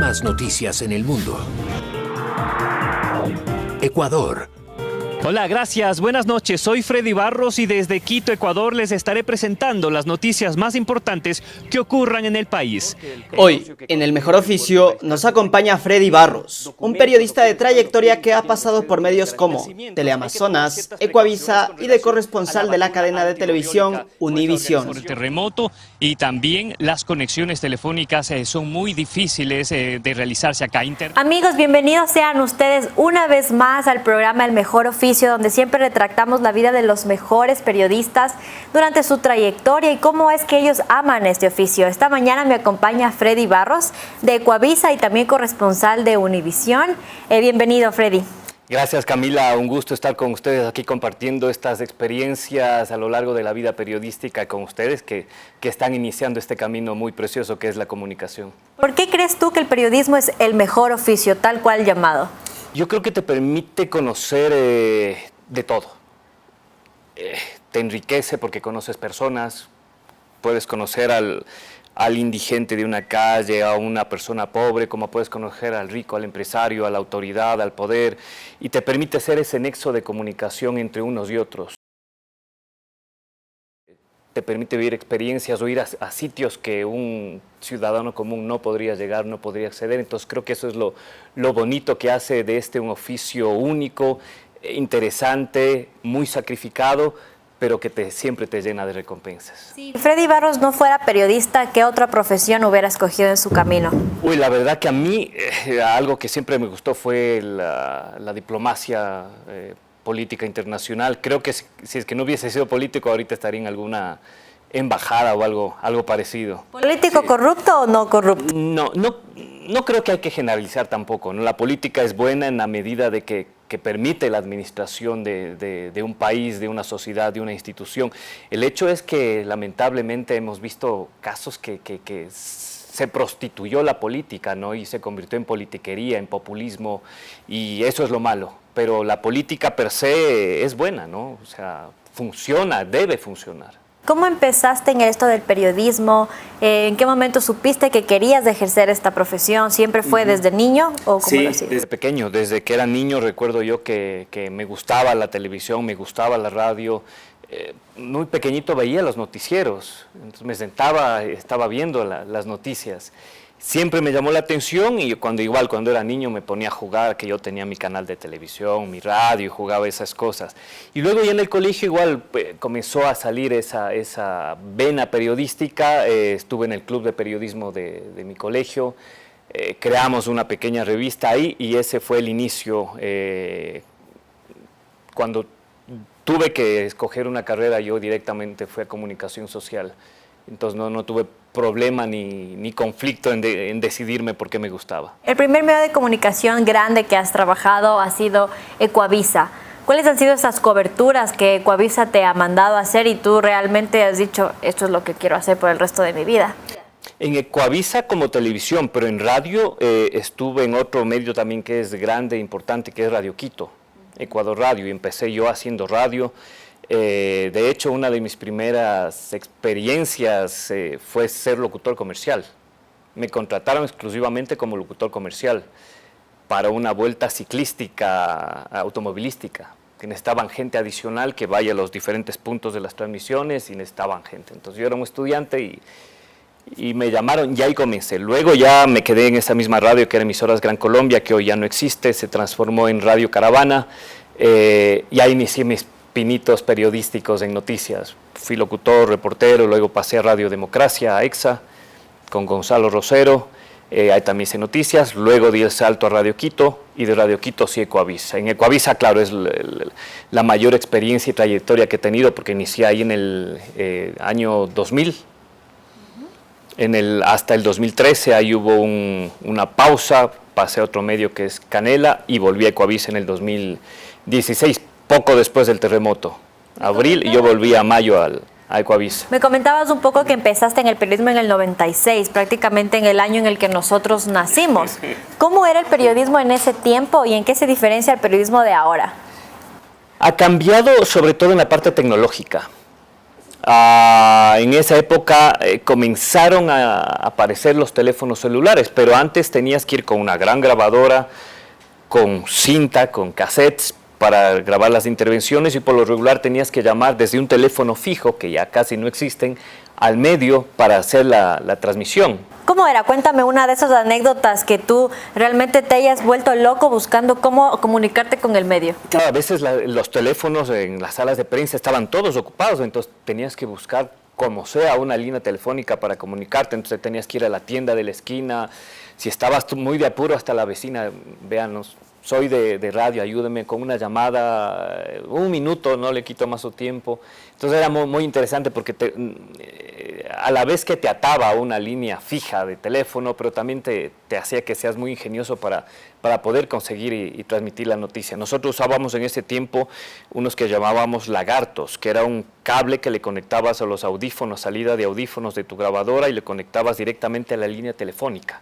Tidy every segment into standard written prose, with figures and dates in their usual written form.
más noticias en el mundo. Ecuador. Hola, gracias. Buenas noches. Soy Freddy Barros y desde Quito, Ecuador, les estaré presentando las noticias más importantes que ocurran en el país. Hoy, en El Mejor Oficio, nos acompaña Freddy Barros, un periodista de trayectoria que ha pasado por medios como Teleamazonas, Ecuavisa y de corresponsal de la cadena de televisión Univisión. Por el terremoto y también las conexiones telefónicas son muy difíciles de realizarse acá. Amigos, bienvenidos sean ustedes una vez más al programa El Mejor Oficio, donde siempre retractamos la vida de los mejores periodistas durante su trayectoria y cómo es que ellos aman este oficio. Esta mañana me acompaña Freddy Barros de Ecuavisa y también corresponsal de Univisión. Bienvenido, Freddy. Gracias, Camila. Un gusto estar con ustedes aquí compartiendo estas experiencias a lo largo de la vida periodística con ustedes que están iniciando este camino muy precioso que es la comunicación. ¿Por qué crees tú que el periodismo es el mejor oficio, tal cual llamado? Yo creo que te permite conocer de todo. Te enriquece porque conoces personas, puedes conocer al indigente de una calle, a una persona pobre, como puedes conocer al rico, al empresario, a la autoridad, al poder, y te permite hacer ese nexo de comunicación entre unos y otros. Te permite vivir experiencias o ir a sitios que un ciudadano común no podría llegar, no podría acceder. Entonces creo que eso es lo bonito que hace de este un oficio único, interesante, muy sacrificado, pero que siempre te llena de recompensas. Si Freddy Barros no fuera periodista, ¿qué otra profesión hubiera escogido en su camino? Uy, la verdad que a mí algo que siempre me gustó fue la diplomacia política internacional. Creo que si es que no hubiese sido político, ahorita estaría en alguna embajada o algo parecido. ¿Político corrupto o no corrupto? No creo que hay que generalizar tampoco, ¿no? La política es buena en la medida de que permite la administración de un país, de una sociedad, de una institución. El hecho es que lamentablemente hemos visto casos que se prostituyó la política, ¿no? Y se convirtió en politiquería, en populismo, y eso es lo malo. Pero la política per se es buena, ¿no? O sea, funciona, debe funcionar. ¿Cómo empezaste en esto del periodismo? ¿En qué momento supiste que querías ejercer esta profesión? ¿Siempre fue desde niño o cómo sí, lo hacías? Desde pequeño, desde que era niño recuerdo yo que me gustaba la televisión, me gustaba la radio. Muy pequeñito veía los noticieros, entonces me sentaba, estaba viendo las noticias. Siempre me llamó la atención y cuando era niño me ponía a jugar, que yo tenía mi canal de televisión, mi radio, y jugaba esas cosas. Y luego ya en el colegio igual comenzó a salir esa vena periodística. Estuve en el club de periodismo de mi colegio, creamos una pequeña revista ahí y ese fue el inicio. Cuando tuve que escoger una carrera, yo directamente fui a comunicación social. Entonces no tuve problema ni conflicto en decidirme por qué me gustaba. El primer medio de comunicación grande que has trabajado ha sido Ecuavisa. ¿Cuáles han sido esas coberturas que Ecuavisa te ha mandado a hacer y tú realmente has dicho, esto es lo que quiero hacer por el resto de mi vida? En Ecuavisa como televisión, pero en radio estuve en otro medio también que es grande e importante, que es Radio Quito, Ecuador Radio, y empecé yo haciendo radio. De hecho, una de mis primeras experiencias fue ser locutor comercial. Me contrataron exclusivamente como locutor comercial para una vuelta ciclística, automovilística, que necesitaban gente adicional que vaya a los diferentes puntos de las transmisiones y necesitaban gente. Entonces yo era un estudiante y me llamaron y ahí comencé. Luego ya me quedé en esa misma radio que era Emisoras Gran Colombia, que hoy ya no existe, se transformó en Radio Caravana, y ahí inicié mis pinitos periodísticos en noticias. Fui locutor, reportero, luego pasé a Radio Democracia, a EXA, con Gonzalo Rosero, ahí también hice noticias, luego di el salto a Radio Quito, y de Radio Quito sí Ecuavisa. En Ecuavisa, claro, es la mayor experiencia y trayectoria que he tenido, porque inicié ahí en el año 2000, hasta el 2013, ahí hubo una pausa, pasé a otro medio que es Canela, y volví a Ecuavisa en el 2016, poco después del terremoto, abril, y yo volví a mayo a Ecuavisa. Me comentabas un poco que empezaste en el periodismo en el 96, prácticamente en el año en el que nosotros nacimos. ¿Cómo era el periodismo en ese tiempo y en qué se diferencia el periodismo de ahora? Ha cambiado sobre todo en la parte tecnológica. en esa época comenzaron a aparecer los teléfonos celulares, pero antes tenías que ir con una gran grabadora, con cinta, con cassettes para grabar las intervenciones, y por lo regular tenías que llamar desde un teléfono fijo, que ya casi no existen, al medio para hacer la transmisión. ¿Cómo era? Cuéntame una de esas anécdotas que tú realmente te hayas vuelto loco buscando cómo comunicarte con el medio. Claro, a veces los teléfonos en las salas de prensa estaban todos ocupados, entonces tenías que buscar como sea una línea telefónica para comunicarte, entonces tenías que ir a la tienda de la esquina, si estabas tú muy de apuro hasta la vecina, véanos, soy de radio, ayúdeme con una llamada, 1 minuto, no le quito más su tiempo. Entonces era muy interesante porque a la vez que te ataba a una línea fija de teléfono, pero también te hacía que seas muy ingenioso para poder conseguir y transmitir la noticia. Nosotros usábamos en ese tiempo unos que llamábamos lagartos, que era un cable que le conectabas a los audífonos, salida de audífonos de tu grabadora, y le conectabas directamente a la línea telefónica.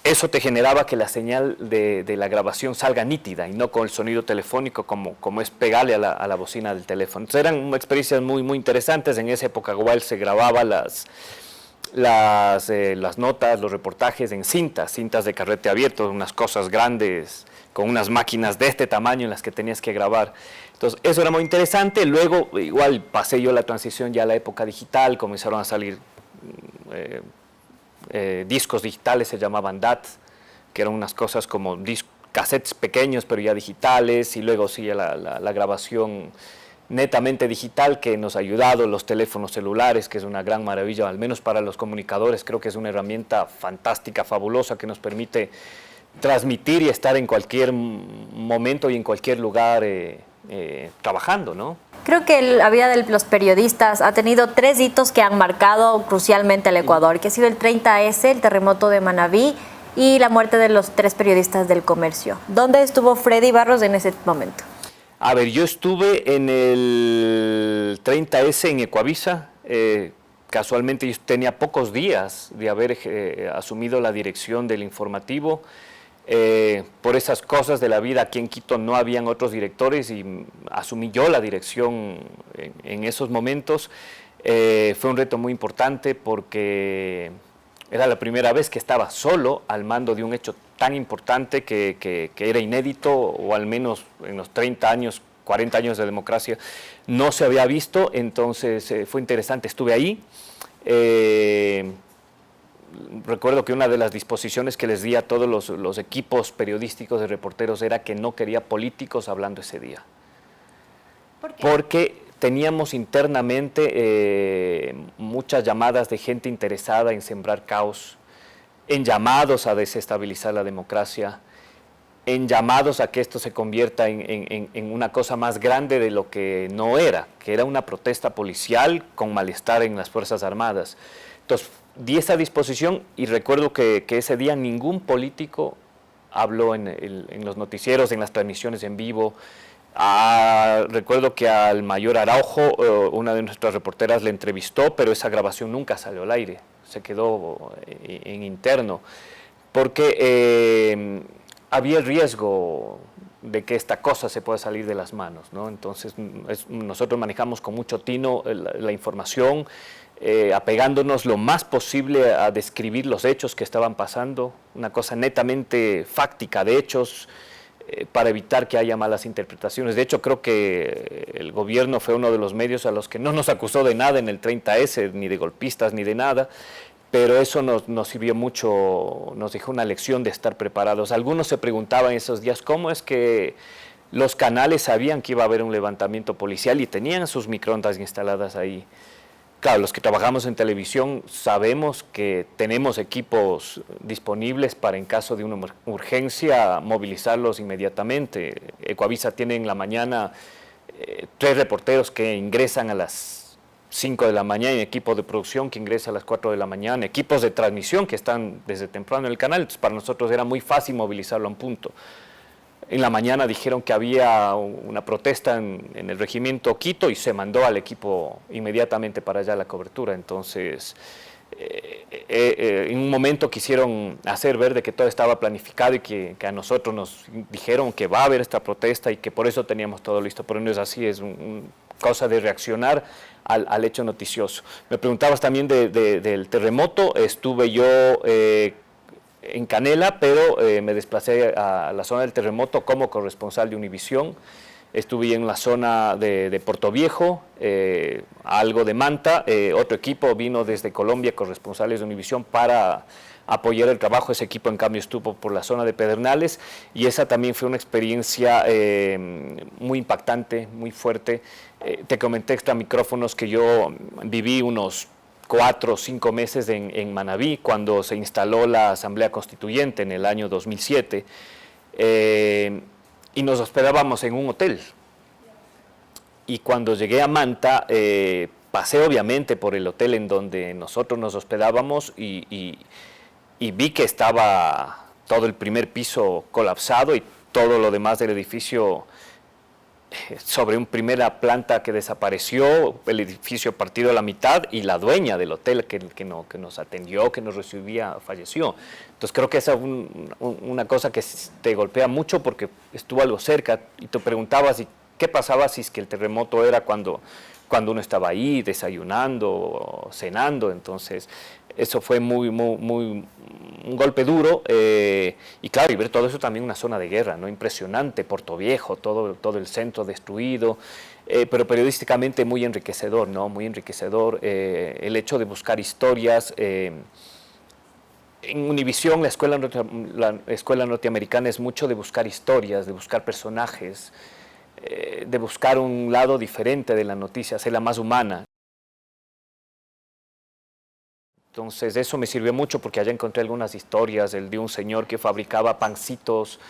Eso te generaba que la señal de la grabación salga nítida y no con el sonido telefónico como es pegarle a la bocina del teléfono. Entonces eran experiencias muy interesantes. En esa época igual se grababa las notas, los reportajes en cintas de carrete abierto, unas cosas grandes con unas máquinas de este tamaño en las que tenías que grabar. Entonces eso era muy interesante. Luego igual pasé yo la transición ya a la época digital, comenzaron a salir discos digitales, se llamaban DAT, que eran unas cosas como cassettes pequeños pero ya digitales, y luego sigue la grabación netamente digital, que nos ha ayudado, los teléfonos celulares, que es una gran maravilla, al menos para los comunicadores. Creo que es una herramienta fantástica, fabulosa, que nos permite transmitir y estar en cualquier momento y en cualquier lugar trabajando, ¿no? Creo que la vida de los periodistas ha tenido 3 hitos que han marcado crucialmente al Ecuador, que ha sido el 30S, el terremoto de Manabí y la muerte de los 3 periodistas del Comercio. ¿Dónde estuvo Freddy Barros en ese momento? A ver, yo estuve en el 30S en Ecuavisa. Casualmente yo tenía pocos días de haber asumido la dirección del informativo. Por esas cosas de la vida, aquí en Quito no habían otros directores y asumí yo la dirección en esos momentos. Fue un reto muy importante porque era la primera vez que estaba solo al mando de un hecho tan importante que era inédito, o al menos en los 30 años, 40 años de democracia no se había visto. Entonces fue interesante, estuve ahí. Recuerdo que una de las disposiciones que les di a todos los equipos periodísticos de reporteros era que no quería políticos hablando ese día. ¿Por qué? Porque teníamos internamente muchas llamadas de gente interesada en sembrar caos, en llamados a desestabilizar la democracia, en llamados a que esto se convierta en una cosa más grande de lo que no era, que era una protesta policial con malestar en las Fuerzas Armadas. Entonces, di esa disposición y recuerdo que ese día ningún político habló en los noticieros, en las transmisiones en vivo. Recuerdo que al mayor Araujo, una de nuestras reporteras, le entrevistó, pero esa grabación nunca salió al aire, se quedó en interno, porque había el riesgo de que esta cosa se pueda salir de las manos, ¿no? Entonces nosotros manejamos con mucho tino la información, apegándonos lo más posible a describir los hechos que estaban pasando, una cosa netamente fáctica de hechos, para evitar que haya malas interpretaciones. De hecho, creo que el gobierno fue uno de los medios a los que no nos acusó de nada en el 30S, ni de golpistas, ni de nada, pero eso nos sirvió mucho, nos dejó una lección de estar preparados. Algunos se preguntaban esos días cómo es que los canales sabían que iba a haber un levantamiento policial y tenían sus microondas instaladas ahí. Claro, los que trabajamos en televisión sabemos que tenemos equipos disponibles para, en caso de una urgencia, movilizarlos inmediatamente. Ecuavisa tiene en la mañana 3 reporteros que ingresan a las 5 de la mañana, y equipo de producción que ingresa a las 4 de la mañana, equipos de transmisión que están desde temprano en el canal. Entonces, para nosotros era muy fácil movilizarlo a un punto. En la mañana dijeron que había una protesta en el regimiento Quito y se mandó al equipo inmediatamente para allá la cobertura. Entonces, en un momento quisieron hacer ver de que todo estaba planificado y que a nosotros nos dijeron que va a haber esta protesta y que por eso teníamos todo listo, pero no es así. cosa de reaccionar al hecho noticioso. Me preguntabas también del terremoto. Estuve yo en Canela, pero me desplacé a la zona del terremoto como corresponsal de Univisión. Estuve en la zona de Puerto Viejo, algo de Manta. Otro equipo vino desde Colombia, corresponsales de Univisión, para apoyar el trabajo. Ese equipo, en cambio, estuvo por la zona de Pedernales, y esa también fue una experiencia muy impactante, muy fuerte. Te comenté extra micrófonos que yo viví unos 4 o 5 meses en Manabí, cuando se instaló la Asamblea Constituyente en el año 2007, y nos hospedábamos en un hotel. Y cuando llegué a Manta, pasé obviamente por el hotel en donde nosotros nos hospedábamos, y vi que estaba todo el primer piso colapsado y todo lo demás del edificio sobre una primera planta que desapareció, el edificio partido a la mitad, y la dueña del hotel que nos atendió, que nos recibía, falleció. Entonces creo que esa es una cosa que te golpea mucho, porque estuvo algo cerca, y te preguntabas, ¿y qué pasaba si es que el terremoto era cuando uno estaba ahí desayunando, cenando? Entonces eso fue un golpe duro, y claro, y ver todo eso también, una zona de guerra, ¿no? Impresionante, Puerto Viejo, todo el centro destruido, pero periodísticamente muy enriquecedor, ¿no? Muy enriquecedor el hecho de buscar historias. En Univisión, la escuela norteamericana es mucho de buscar historias, de buscar personajes, de buscar un lado diferente de la noticia, hacerla más humana. Entonces eso me sirvió mucho, porque allá encontré algunas historias, el de un señor que fabricaba pancitos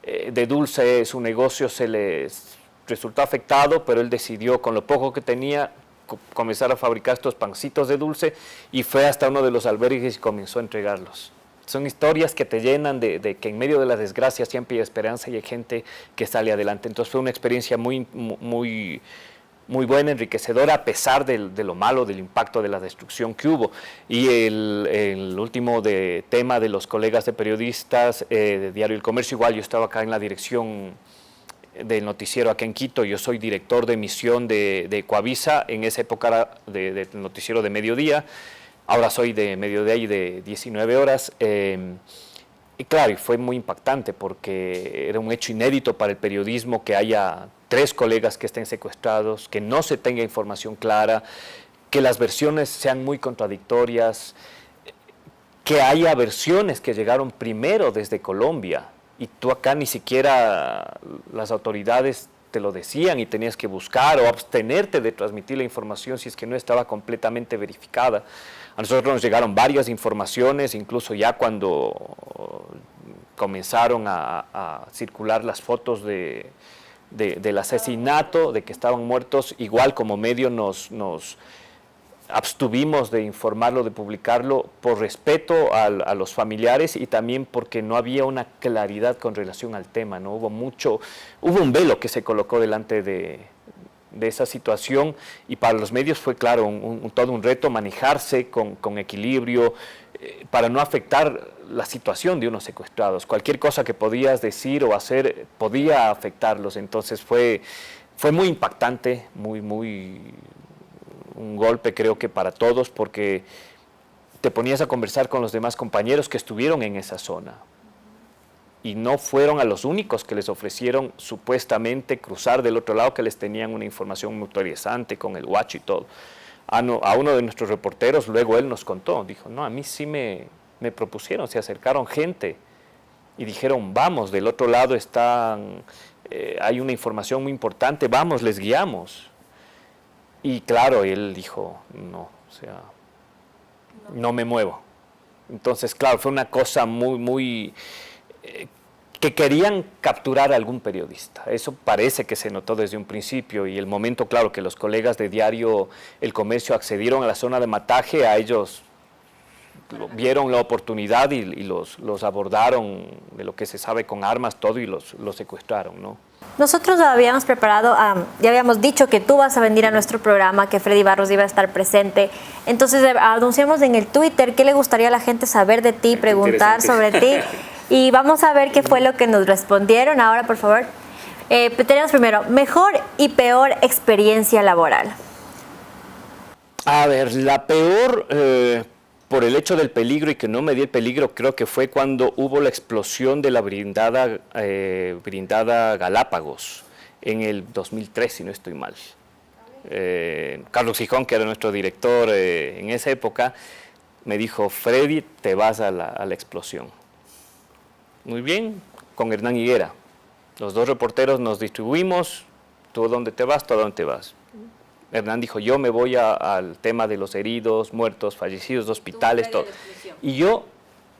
de dulce. Su negocio se les resultó afectado, pero él decidió, con lo poco que tenía, comenzar a fabricar estos pancitos de dulce, y fue hasta uno de los albergues y comenzó a entregarlos. Son historias que te llenan de que en medio de la desgracia siempre hay esperanza y hay gente que sale adelante. Entonces fue una experiencia muy buena, enriquecedora, a pesar de lo malo, del impacto de la destrucción que hubo. Y el último tema de los colegas de periodistas de Diario El Comercio, igual yo estaba acá en la dirección del noticiero acá en Quito. Yo soy director de emisión de Ecuavisa, en esa época era del noticiero de mediodía, ahora soy de mediodía y de 19 horas. Y claro, fue muy impactante, porque era un hecho inédito para el periodismo que haya 3 colegas que estén secuestrados, que no se tenga información clara, que las versiones sean muy contradictorias, que haya versiones que llegaron primero desde Colombia, y tú acá ni siquiera las autoridades te lo decían, y tenías que buscar o abstenerte de transmitir la información si es que no estaba completamente verificada. A nosotros nos llegaron varias informaciones, incluso ya cuando comenzaron a circular las fotos del asesinato, de que estaban muertos. Igual, como medio nos abstuvimos de informarlo, de publicarlo, por respeto a los familiares, y también porque no había una claridad con relación al tema, ¿no? Hubo un velo que se colocó delante de esa situación, y para los medios fue, claro, todo un reto manejarse con equilibrio, para no afectar la situación de unos secuestrados. Cualquier cosa que podías decir o hacer podía afectarlos. Entonces fue muy impactante, un golpe, creo que para todos, porque te ponías a conversar con los demás compañeros que estuvieron en esa zona, y no fueron a los únicos que les ofrecieron supuestamente cruzar del otro lado, que les tenían una información muy interesante con el Watch y todo. A uno de nuestros reporteros, luego él nos contó, dijo, no, a mí sí me propusieron, se acercaron gente y dijeron, vamos, del otro lado hay una información muy importante, vamos, les guiamos. Y claro, él dijo, no, o sea, no me muevo. Entonces, claro, fue una cosa muy que querían capturar a algún periodista. Eso parece que se notó desde un principio, y el momento, claro, que los colegas de Diario El Comercio accedieron a la zona de Mataje, a ellos vieron la oportunidad y los abordaron, de lo que se sabe, con armas, todo, y los secuestraron, ¿no? Nosotros habíamos preparado, ya habíamos dicho que tú vas a venir a nuestro programa, que Freddy Barros iba a estar presente. Entonces anunciamos en el Twitter qué le gustaría a la gente saber de ti, preguntar sobre ti. Y vamos a ver qué fue lo que nos respondieron. Ahora, por favor. Tenemos primero, mejor y peor experiencia laboral. A ver, la peor, por el hecho del peligro y que no me di el peligro, creo que fue cuando hubo la explosión de la brindada Galápagos en el 2003, si no estoy mal. Carlos Gijón, que era nuestro director en esa época, me dijo: Freddy, te vas a la explosión. Muy bien, con Hernán Higuera. Los dos reporteros nos distribuimos, tú a dónde te vas, tú a dónde te vas. Hernán dijo: yo me voy al tema de los heridos, muertos, fallecidos, de hospitales, todo. Y yo,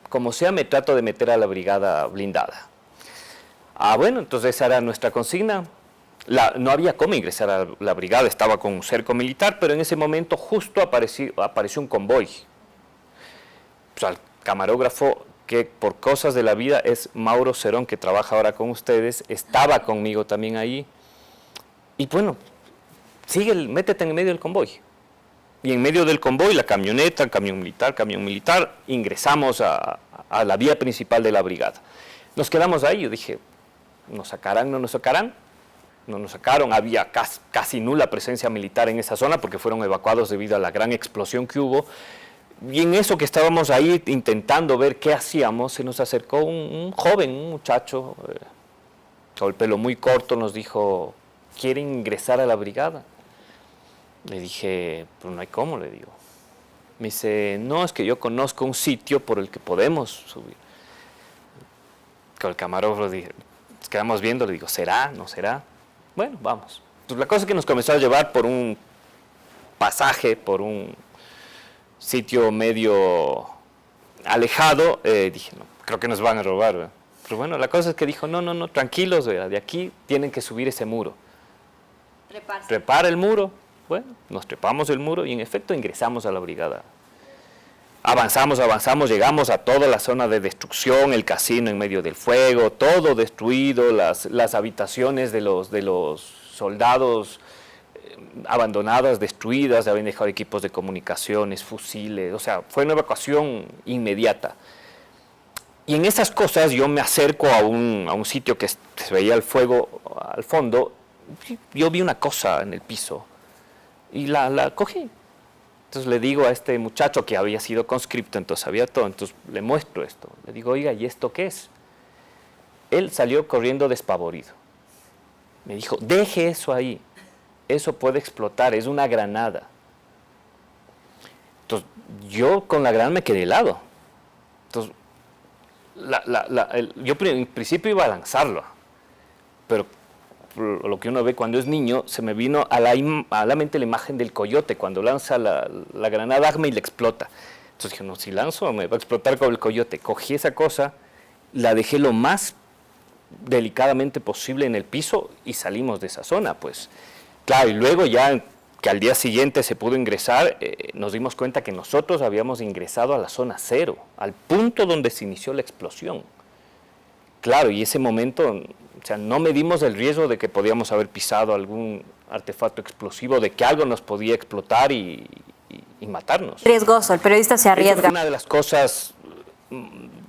como sea, me trato de meter a la brigada blindada. Bueno, entonces esa era nuestra consigna. No había cómo ingresar a la brigada, estaba con un cerco militar, pero en ese momento justo apareció un convoy. Pues al camarógrafo, que por cosas de la vida es Mauro Cerón, que trabaja ahora con ustedes, estaba conmigo también ahí. Y bueno, métete en medio del convoy. Y en medio del convoy, la camioneta, el camión militar, ingresamos a la vía principal de la brigada. Nos quedamos ahí, yo dije, ¿nos sacarán, no nos sacarán? No nos sacaron, había casi nula presencia militar en esa zona porque fueron evacuados debido a la gran explosión que hubo. Y en eso que estábamos ahí intentando ver qué hacíamos, se nos acercó un joven, un muchacho, con el pelo muy corto, nos dijo: ¿quieren ingresar a la brigada? Le dije: pues no hay cómo, le digo. Me dice: no, es que yo conozco un sitio por el que podemos subir. Con el camarógrafo nos quedamos viendo, le digo: ¿será? ¿No será? Bueno, vamos. Entonces, la cosa es que nos comenzó a llevar por un pasaje, por un sitio medio alejado. Dije: no, creo que nos van a robar, ¿verdad? Pero bueno, la cosa es que dijo: no, tranquilos, ¿verdad? De aquí tienen que subir ese muro. Trepar el muro. Bueno, nos trepamos el muro y en efecto ingresamos a la brigada. Avanzamos, llegamos a toda la zona de destrucción, el casino en medio del fuego, todo destruido, las habitaciones de los soldados abandonadas, destruidas, habían dejado equipos de comunicaciones, fusiles, o sea, fue una evacuación inmediata. Y en esas cosas yo me acerco a un sitio que se veía el fuego al fondo. Yo vi una cosa en el piso y la cogí. Entonces le digo a este muchacho, que había sido conscripto, entonces sabía todo, entonces le muestro esto. Le digo: oiga, ¿y esto qué es? Él salió corriendo despavorido. Me dijo: deje eso ahí, eso puede explotar, es una granada. Entonces yo con la granada me quedé helado. Entonces yo en principio iba a lanzarlo, pero lo que uno ve cuando es niño, se me vino a la mente la imagen del coyote cuando lanza la granada ACME y le explota. Entonces dije: no, si lanzo me va a explotar como el coyote. Cogí esa cosa, la dejé lo más delicadamente posible en el piso y salimos de esa zona, pues. Claro, y luego ya que al día siguiente se pudo ingresar, nos dimos cuenta que nosotros habíamos ingresado a la zona cero, al punto donde se inició la explosión. Claro, y ese momento, o sea, no medimos el riesgo de que podíamos haber pisado algún artefacto explosivo, de que algo nos podía explotar y matarnos. Riesgoso, el periodista se arriesga. Esa fue una de las cosas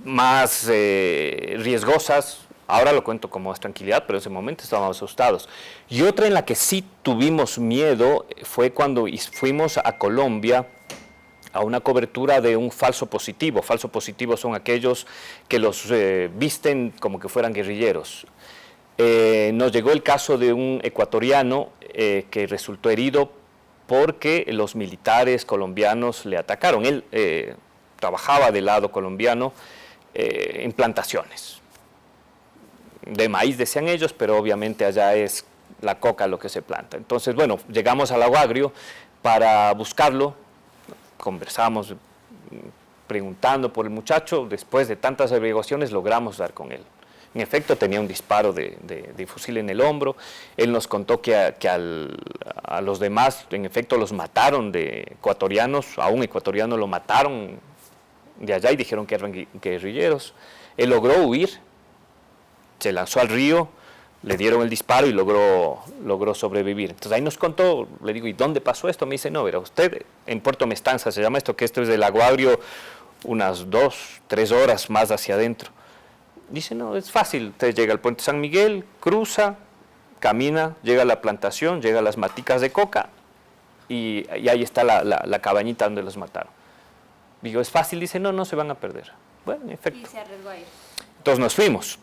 más riesgosas. Ahora lo cuento con más tranquilidad, pero en ese momento estábamos asustados. Y otra en la que sí tuvimos miedo fue cuando fuimos a Colombia a una cobertura de un falso positivo. Falso positivos son aquellos que los visten como que fueran guerrilleros. Nos llegó el caso de un ecuatoriano que resultó herido porque los militares colombianos le atacaron. Él trabajaba del lado colombiano en plantaciones de maíz, decían ellos, pero obviamente allá es la coca lo que se planta. Entonces, bueno, llegamos al Lago Agrio para buscarlo, conversamos preguntando por el muchacho. Después de tantas averiguaciones logramos dar con él. En efecto, tenía un disparo de fusil en el hombro. Él nos contó que a los demás, en efecto, los mataron de ecuatorianos. A un ecuatoriano lo mataron de allá y dijeron que eran guerrilleros. Él logró huir, se lanzó al río, le dieron el disparo y logró sobrevivir. Entonces ahí nos contó, le digo: ¿y dónde pasó esto? Me dice: no, verá usted, en Puerto Mestanza se llama esto, que esto es del Lago Agrio, unas 2-3 horas más hacia adentro. Dice: no, es fácil, usted llega al puente San Miguel, cruza, camina, llega a la plantación, llega a las maticas de coca y ahí está la cabañita donde los mataron. Digo, ¿es fácil? Dice, no, no se van a perder. Bueno, en efecto. Y se arriesgó a ir. Entonces nos fuimos,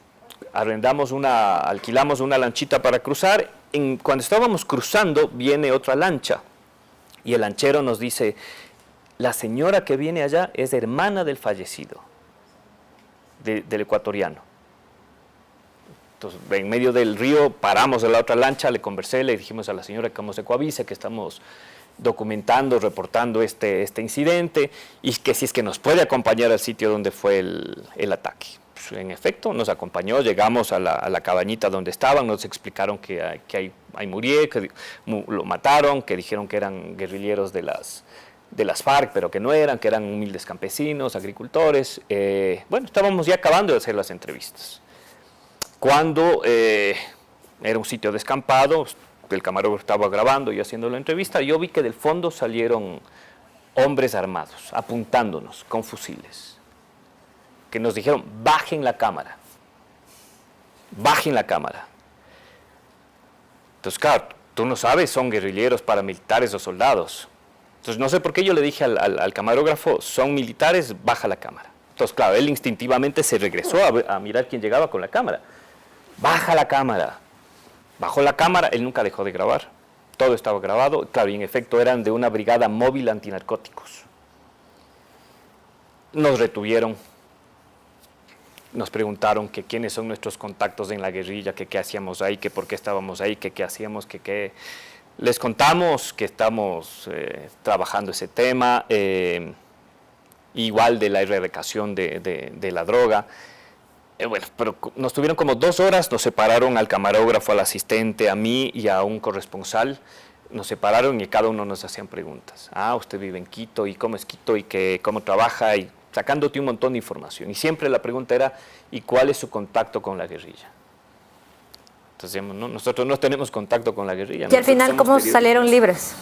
alquilamos una lanchita para cruzar. Cuando estábamos cruzando, viene otra lancha y el lanchero nos dice, la señora que viene allá es hermana del fallecido, del ecuatoriano. Entonces, en medio del río, paramos de la otra lancha, le conversé, le dijimos a la señora que vamos de Coavisa, que estamos documentando, reportando este incidente y que si es que nos puede acompañar al sitio donde fue el ataque. Pues, en efecto, nos acompañó, llegamos a la cabañita donde estaban, nos explicaron que ahí murió, que lo mataron, que dijeron que eran guerrilleros de las FARC, pero que no eran, que eran humildes campesinos, agricultores. Bueno, estábamos ya acabando de hacer las entrevistas. Cuando era un sitio descampado, el camarógrafo estaba grabando y haciendo la entrevista, yo vi que del fondo salieron hombres armados, apuntándonos con fusiles, que nos dijeron, bajen la cámara, bajen la cámara. Entonces, claro, tú no sabes, son guerrilleros, paramilitares o soldados. Entonces, no sé por qué yo le dije al camarógrafo, son militares, baja la cámara. Entonces, claro, él instintivamente se regresó a mirar quién llegaba con la cámara. Baja la cámara. Bajó la cámara, él nunca dejó de grabar. Todo estaba grabado. Claro, y en efecto eran de una brigada móvil antinarcóticos. Nos retuvieron. Nos preguntaron que quiénes son nuestros contactos en la guerrilla, que qué hacíamos ahí, que por qué estábamos ahí, que qué hacíamos, que qué... Les contamos que estamos trabajando ese tema, igual de la erradicación de la droga. Bueno, pero nos tuvieron como 2 horas, nos separaron al camarógrafo, al asistente, a mí y a un corresponsal. Nos separaron y cada uno nos hacían preguntas. Ah, usted vive en Quito, ¿y cómo es Quito? ¿Y cómo trabaja? Y sacándote un montón de información. Y siempre la pregunta era, ¿y cuál es su contacto con la guerrilla? Entonces, no, nosotros no tenemos contacto con la guerrilla. Y al final, ¿cómo salieron libres?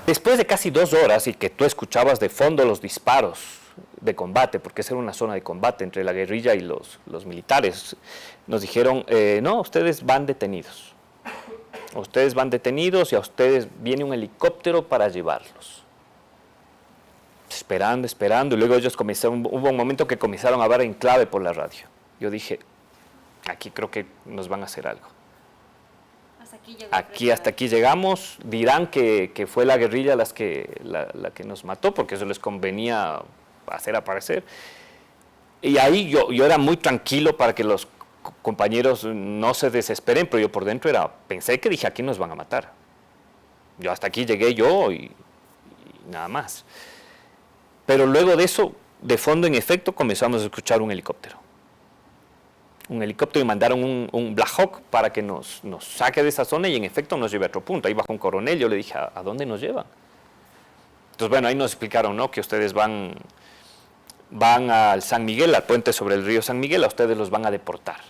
Después de casi 2 horas y que tú escuchabas de fondo los disparos de combate, porque esa era una zona de combate entre la guerrilla y los militares, nos dijeron, no, ustedes van detenidos. Ustedes van detenidos y a ustedes viene un helicóptero para llevarlos. Esperando, y luego ellos hubo un momento que comenzaron a hablar en clave por la radio. Yo dije, aquí creo que nos van a hacer algo. Hasta aquí llegamos, dirán que fue la guerrilla la que nos mató, porque eso les convenía hacer aparecer. Y ahí yo era muy tranquilo para que los compañeros no se desesperen, pero yo por dentro pensé que dije, aquí nos van a matar. Yo hasta aquí llegué yo y nada más. Pero luego de eso, de fondo en efecto, comenzamos a escuchar un helicóptero. Un helicóptero y mandaron un Black Hawk para que nos saque de esa zona y en efecto nos lleve a otro punto. Ahí bajó un coronel, yo le dije, ¿a dónde nos llevan? Entonces, bueno, ahí nos explicaron, ¿no?, que ustedes van al San Miguel, al puente sobre el río San Miguel, a ustedes los van a deportar.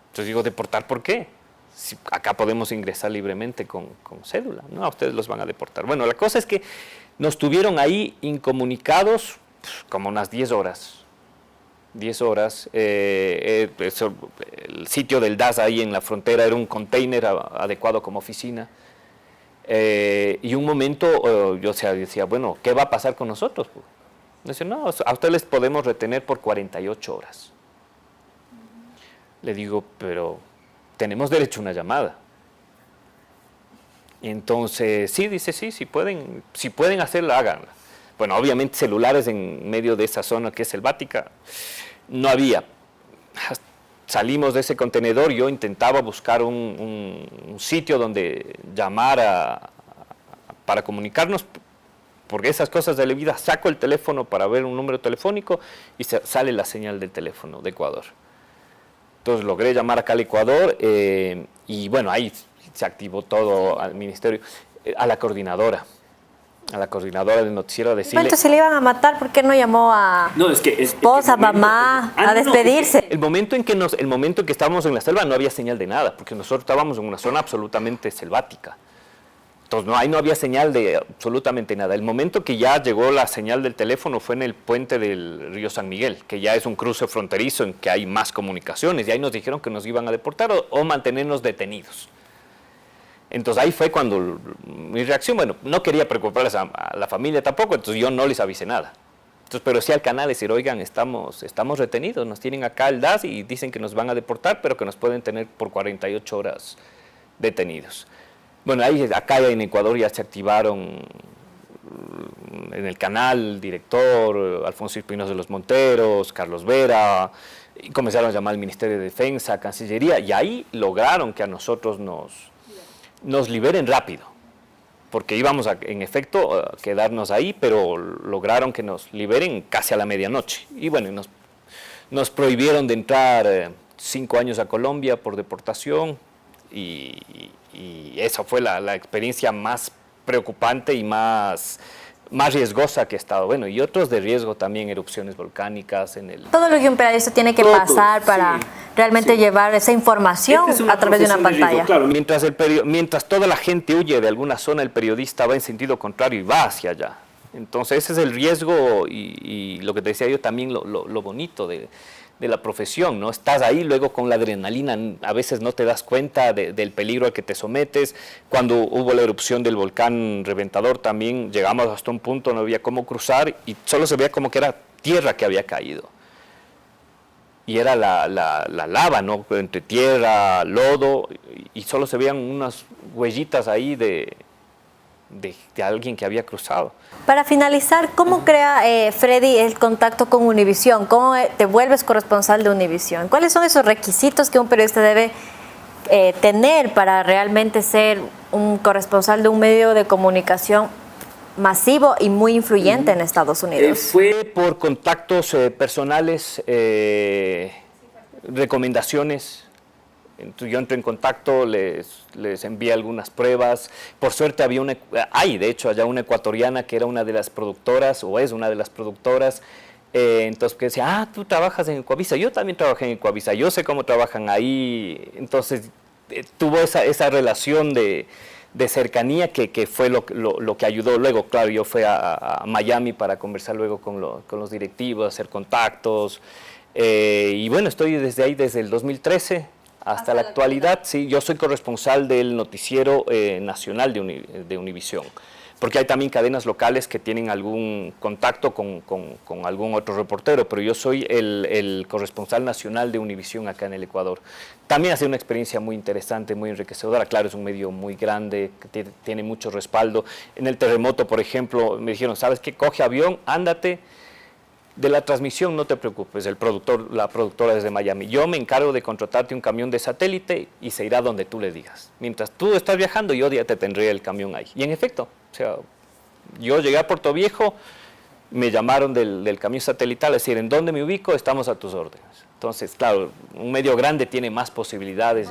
Entonces digo, ¿deportar por qué? Si acá podemos ingresar libremente con cédula, ¿no? A ustedes los van a deportar. Bueno, la cosa es que nos tuvieron ahí incomunicados como unas 10 horas. 10 horas, el sitio del DAS ahí en la frontera era un container adecuado como oficina. Y un momento yo decía, bueno, ¿qué va a pasar con nosotros? Dice, no, a ustedes les podemos retener por 48 horas. Le digo, pero tenemos derecho a una llamada. Y entonces, sí, dice, sí, si pueden hacerla, háganla. Bueno, obviamente celulares en medio de esa zona que es selvática no había. Salimos de ese contenedor, yo intentaba buscar un sitio donde llamar para comunicarnos, porque esas cosas de la vida, saco el teléfono para ver un número telefónico y sale la señal del teléfono de Ecuador. Entonces logré llamar acá al Ecuador y bueno, ahí se activó todo al ministerio, a la coordinadora del noticiero a decirle... Entonces, si le iban a matar, ¿por qué no llamó a esposa, mamá, a despedirse? El momento en que estábamos en la selva no había señal de nada, porque nosotros estábamos en una zona absolutamente selvática. Entonces, ahí no había señal de absolutamente nada. El momento que ya llegó la señal del teléfono fue en el puente del río San Miguel, que ya es un cruce fronterizo en que hay más comunicaciones, y ahí nos dijeron que nos iban a deportar o mantenernos detenidos. Entonces ahí fue cuando mi reacción, bueno, no quería preocuparles a la familia tampoco, entonces yo no les avisé nada. Entonces, pero sí al canal decir, oigan, estamos retenidos, nos tienen acá el DAS y dicen que nos van a deportar, pero que nos pueden tener por 48 horas detenidos. Bueno, ahí acá en Ecuador ya se activaron en el canal el director, Alfonso Espinosa de los Monteros, Carlos Vera, y comenzaron a llamar al Ministerio de Defensa, Cancillería, y ahí lograron que a nosotros nos liberen rápido, porque íbamos en efecto a quedarnos ahí, pero lograron que nos liberen casi a la medianoche. Y bueno, nos prohibieron de entrar 5 años a Colombia por deportación, y esa fue la experiencia más preocupante y más riesgosa que he estado. Bueno, y otros de riesgo también, erupciones volcánicas en el... Todo lo que un periodista tiene que pasar para realmente llevar esa información a través de una pantalla. Riesgo, claro, mientras toda la gente huye de alguna zona, el periodista va en sentido contrario y va hacia allá. Entonces ese es el riesgo y lo que te decía yo también, lo bonito de la profesión, ¿no? Estás ahí luego con la adrenalina, a veces no te das cuenta del peligro al que te sometes. Cuando hubo la erupción del volcán Reventador también llegamos hasta un punto, no había cómo cruzar y solo se veía como que era tierra que había caído. Y era la lava, ¿no? Entre tierra, lodo, y solo se veían unas huellitas ahí de alguien que había cruzado. Para finalizar, ¿cómo crea Freddy el contacto con Univisión? ¿Cómo te vuelves corresponsal de Univisión? ¿Cuáles son esos requisitos que un periodista debe tener para realmente ser un corresponsal de un medio de comunicación masivo y muy influyente en Estados Unidos? Fue por contactos personales, recomendaciones. Entonces yo entré en contacto, les envié algunas pruebas. Por suerte hay de hecho allá una ecuatoriana que era una de las productoras, o es una de las productoras, entonces que decía, tú trabajas en Ecuavisa, yo también trabajé en Ecuavisa, yo sé cómo trabajan ahí. Entonces tuvo esa relación de cercanía que fue lo que ayudó. Luego, claro, yo fui a Miami para conversar luego con los directivos, hacer contactos, y bueno, estoy desde ahí desde el 2013. Hasta la actualidad, sí, yo soy corresponsal del noticiero nacional de Univisión, porque hay también cadenas locales que tienen algún contacto con algún otro reportero, pero yo soy el corresponsal nacional de Univisión acá en el Ecuador. También ha sido una experiencia muy interesante, muy enriquecedora. Claro, es un medio muy grande, que tiene mucho respaldo. En el terremoto, por ejemplo, me dijeron, ¿sabes qué? Coge avión, ándate. De la transmisión no te preocupes, la productora desde Miami. Yo me encargo de contratarte un camión de satélite y se irá donde tú le digas. Mientras tú estás viajando, yo ya te tendré el camión ahí. Y en efecto, o sea, yo llegué a Puerto Viejo, me llamaron del camión satelital, es decir, ¿en dónde me ubico? Estamos a tus órdenes. Entonces, claro, un medio grande tiene más posibilidades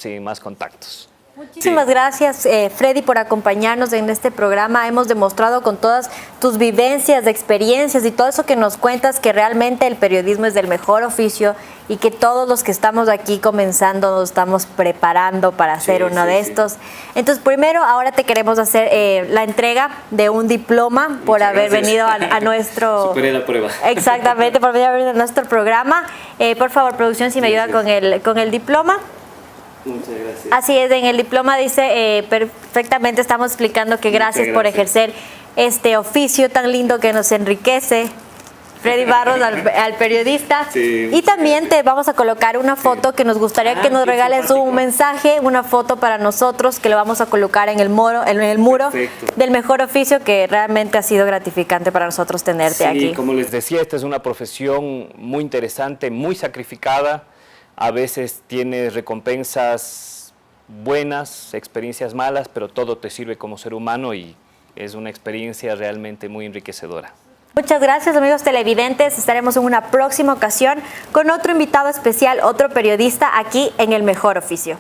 y más contactos. Muchísimas gracias, Freddy, por acompañarnos en este programa. Hemos demostrado con todas tus vivencias, experiencias y todo eso que nos cuentas que realmente el periodismo es del mejor oficio y que todos los que estamos aquí comenzando nos estamos preparando para hacer uno de estos. Entonces, primero, ahora te queremos hacer la entrega de un diploma por haber venido a nuestro... Superé la prueba. Exactamente, por haber venido a nuestro programa. Por favor, producción, si me ayuda con el diploma. Muchas gracias. Así es, en el diploma dice perfectamente, estamos explicando que gracias por ejercer este oficio tan lindo que nos enriquece. Freddy Barros, al periodista. Sí, y también te vamos a colocar una foto que nos gustaría que nos regales un mensaje, una foto para nosotros que lo vamos a colocar en el muro del mejor oficio, que realmente ha sido gratificante para nosotros tenerte aquí. Sí, como les decía, esta es una profesión muy interesante, muy sacrificada. A veces tienes recompensas buenas, experiencias malas, pero todo te sirve como ser humano y es una experiencia realmente muy enriquecedora. Muchas gracias, amigos televidentes. Estaremos en una próxima ocasión con otro invitado especial, otro periodista aquí en El Mejor Oficio.